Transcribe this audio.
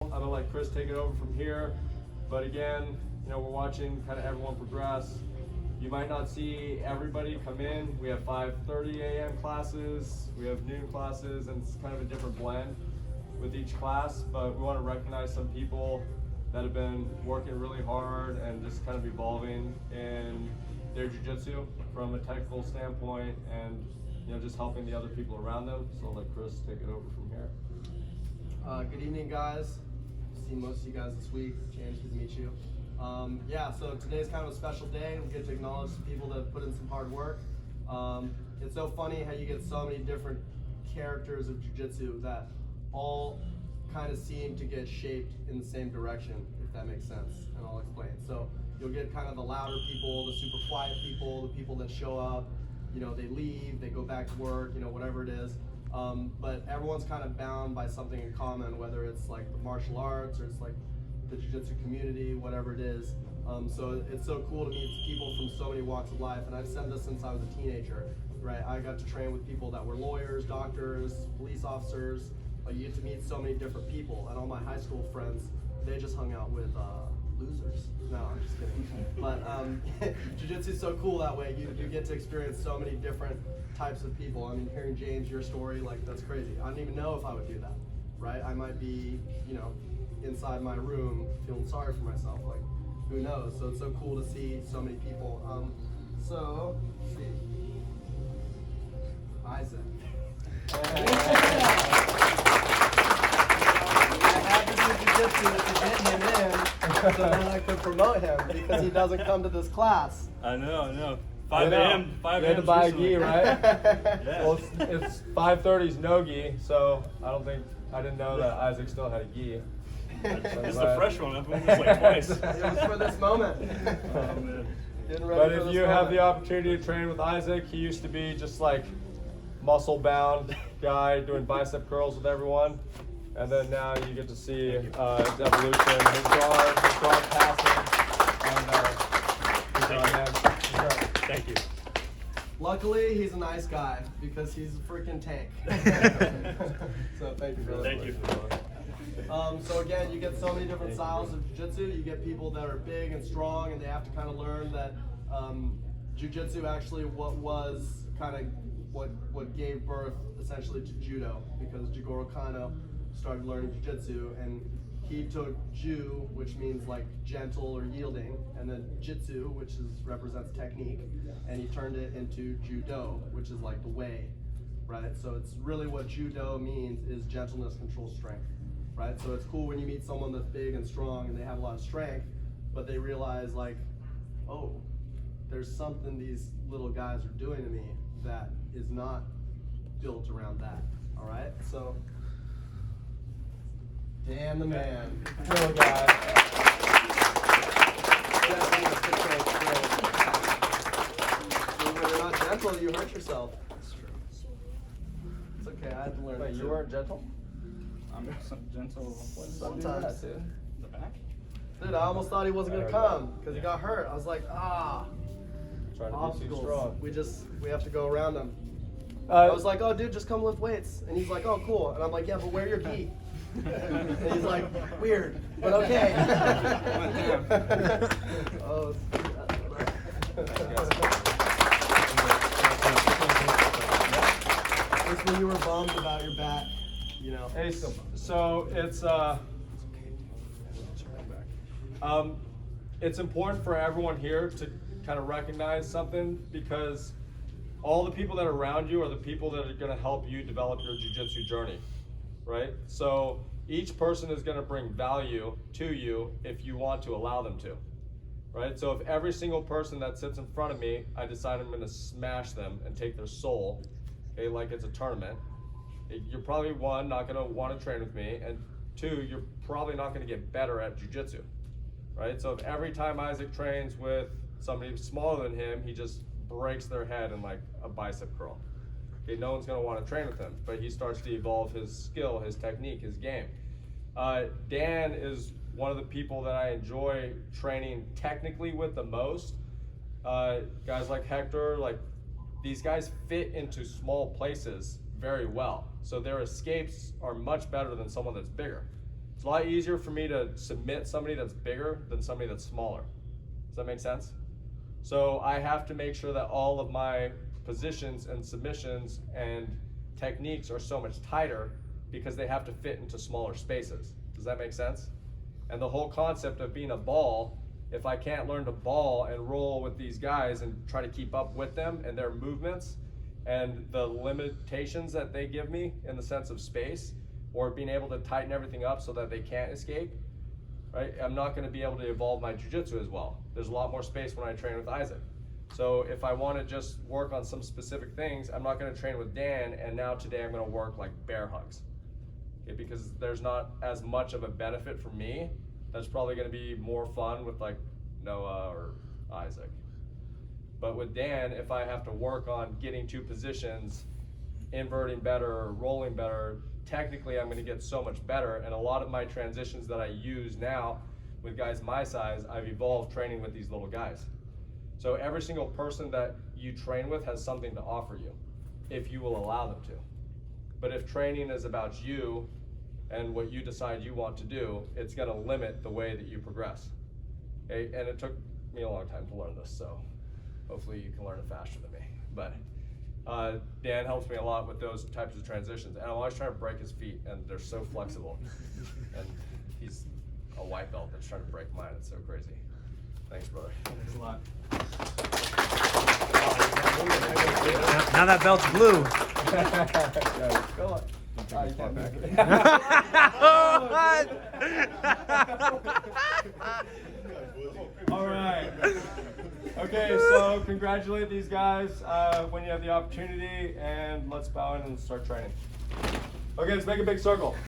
I'm gonna let Chris take it over from here. But again, we're watching kind of everyone progress. You might not see everybody come in. We have 5:30 a.m. classes, we have noon classes, and it's kind of a different blend with each class. But we want to recognize some people that have been working really hard and just kind of evolving in their jiu-jitsu from a technical standpoint, and just helping the other people around them. So I'll let Chris take it over from here. Good evening, guys. Seen most of you guys this week. James, good to meet you. So today's kind of a special day. We get to acknowledge the people that have put in some hard work. It's so funny how you get so many different characters of jiu-jitsu that all kind of seem to get shaped in the same direction, if that makes sense, and I'll explain. So you'll get kind of the louder people, the super quiet people, the people that show up, they leave, they go back to work, whatever it is. But everyone's kind of bound by something in common, whether it's like the martial arts or it's like the jiu-jitsu community, whatever it is. So it's so cool to meet people from so many walks of life, and I've said this since I was a teenager, right? I got to train with people that were lawyers, doctors, police officers. You get to meet so many different people, and all my high school friends, they just hung out with losers. No, I'm just kidding. But jiu-jitsu is so cool that way. You get to experience so many different types of people. I mean, hearing James, your story, like, that's crazy. I don't even know if I would do that, right? I might be, inside my room feeling sorry for myself. Like, who knows? So it's so cool to see so many people. Let's see. Isaac. To get him in, so then I could promote him because he doesn't come to this class. I know. 5 a.m. 5 You had a.m. to buy a gi, right? Yeah. Well, it's 5:30's no gi, so I didn't know that Isaac still had a gi. It's the fresh one. I've been this like twice. It was for this moment. Oh, man. But if you have the opportunity to train with Isaac, he used to be just like muscle-bound guy doing bicep curls with everyone. And then now you get to see his evolution, his guard passing, and Thank you. Luckily, he's a nice guy because he's a freaking tank. So thank you for that. Thank you. So again, you get so many different styles of jiu-jitsu. You get people that are big and strong, and they have to kind of learn that jiu-jitsu actually what gave birth essentially to judo, because Jigoro Kano started learning jiu-jitsu, and he took ju, which means like gentle or yielding, and then jitsu, which represents technique, and he turned it into judo, which is like the way, right? So it's really what judo means is gentleness, control, strength, right? So it's cool when you meet someone that's big and strong and they have a lot of strength, but they realize like, oh, there's something these little guys are doing to me that is not built around that, all right? So, Dan the man. little guy. When you're not gentle, you hurt yourself. It's okay, I had to learn. Wait, you weren't gentle? I'm gentle. Sometimes. Dude. The back? Dude, I almost thought he wasn't gonna come because he got hurt. I was like, Trying to be too obstacles. strong. We have to go around them. I was like, oh, dude, just come lift weights. And he's like, oh, cool. And I'm like, yeah, but wear your gi. And he's like, weird, but okay. Oh, it's when you were bummed about your back, Hey, so it's important for everyone here to kind of recognize something, because all the people that are around you are the people that are going to help you develop your jiu-jitsu journey, right? So each person is going to bring value to you if you want to allow them to, right? So if every single person that sits in front of me, I decide I'm going to smash them and take their soul, okay, like it's a tournament, you're probably, one, not going to want to train with me, and two, you're probably not going to get better at jiu-jitsu, right? So if every time Isaac trains with somebody smaller than him, he just breaks their head in like a bicep curl, okay, no one's going to want to train with him, but he starts to evolve his skill, his technique, his game. Dan is one of the people that I enjoy training technically with the most. Guys like Hector, like these guys fit into small places very well. So their escapes are much better than someone that's bigger. It's a lot easier for me to submit somebody that's bigger than somebody that's smaller. Does that make sense? So I have to make sure that all of my positions and submissions and techniques are so much tighter because they have to fit into smaller spaces. Does that make sense? And the whole concept of being a ball, if I can't learn to ball and roll with these guys and try to keep up with them and their movements and the limitations that they give me in the sense of space, or being able to tighten everything up so that they can't escape, right? I'm not gonna be able to evolve my jiu-jitsu as well. There's a lot more space when I train with Isaac. So if I wanna just work on some specific things, I'm not gonna train with Dan, and now today I'm gonna work like bear hugs. Okay, because there's not as much of a benefit for me. That's probably gonna be more fun with like Noah or Isaac. But with Dan, if I have to work on getting to positions, inverting better, rolling better, technically I'm gonna get so much better. And a lot of my transitions that I use now with guys my size, I've evolved training with these little guys. So every single person that you train with has something to offer you, if you will allow them to. But if training is about you and what you decide you want to do, it's gonna limit the way that you progress. Okay? And it took me a long time to learn this, so hopefully you can learn it faster than me. But Dan helps me a lot with those types of transitions, and I'm always trying to break his feet, and they're so flexible. And he's a white belt that's trying to break mine. It's so crazy. Thanks, brother. Thanks a lot. Now that belt's blue. All right. Okay, so congratulate these guys when you have the opportunity, and let's bow in and start training. Okay, let's make a big circle.